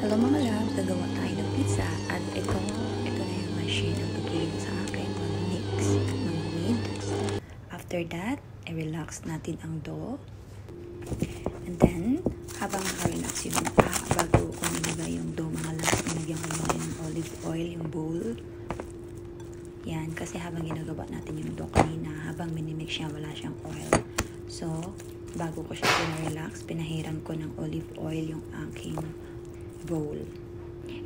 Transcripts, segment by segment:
Hello mga loves, nagawa tayo ng pizza at ito na yung machine ang tutulong sa akin mag-mix at mag-knead. After that, i-relax natin ang dough. And then, habang naka-relax yung bago ko nilagay yung dough mga loves, nilagyan ko muna ng olive oil yung bowl. Yan, kasi habang ginagawa natin yung dough kanina, habang minimix siya, wala siyang oil. So, bago ko siya pinarelax, pinahiran ko ng olive oil yung aking bowl.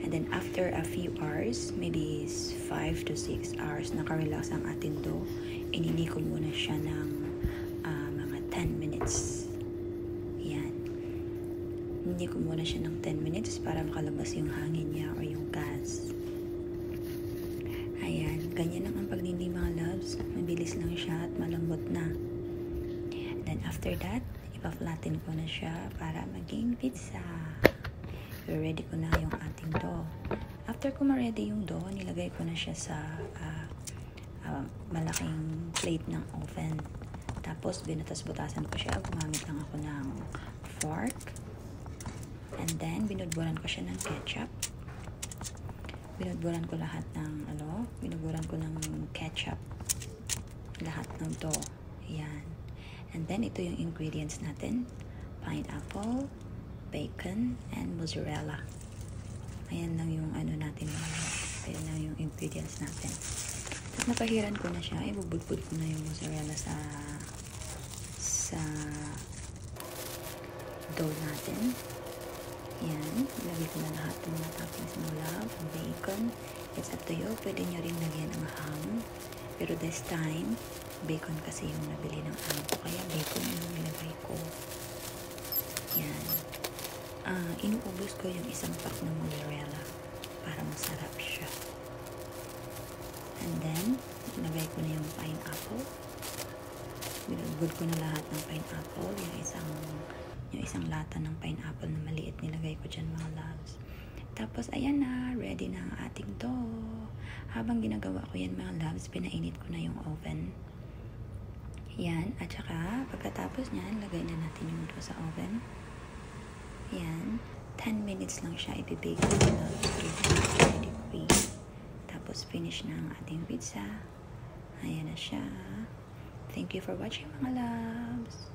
And then after a few hours, maybe 5 to 6 hours, naka-relax ang ating dough, inini ko muna siya ng mga 10 minutes. Yan. Inini ko muna siya ng 10 minutes para makalabas yung hangin niya or yung gas. Ayan. Ganyan lang ang pagnindi mga loves. Mabilis lang siya at malambot na. And then after that, ipa-flatten ko na siya para maging pizza. Ready ko na yung ating dough. After ko ma-ready yung dough, nilagay ko na siya sa malaking plate ng oven. Tapos, binatas-butasan ko siya. Gumamit lang ako ng fork. And then, binudburan ko siya ng ketchup. Binudburan ko lahat ng, binudburan ko ng ketchup. Lahat ng dough. Ayan. And then, ito yung ingredients natin. Pineapple, bacon, and mozzarella. Ayan lang yung natin. Ayan lang yung ingredients natin. Tapos napahiran ko na siya. Ibubudbud ko na yung mozzarella sa dough natin. Ayan. Ilagay ko na lahat ng mga toppings ng love, bacon. It's up to you. Pwede nyo rin lagyan ng ham. Pero this time, bacon kasi yung nabili ng ham ko. Kaya bacon yung nilagay ko. Ayan. Inuubos ko yung isang pack ng mozzarella para masarap siya. And then, nilagay ko na yung pineapple. Binubud ko na lahat ng pineapple. Yung isang lata ng pineapple na maliit nilagay ko dyan mga loves. Tapos, ayan na. Ready na ang ating dough. Habang ginagawa ko yan mga loves, pinainit ko na yung oven. Yan. At saka, pagkatapos nyan, lagay na natin yung dough sa oven. Yan. 10 minutes lang siya ibibake ng 300 degrees. Tapos finish na ang ating pizza. Ayan na siya. Thank you for watching mga loves.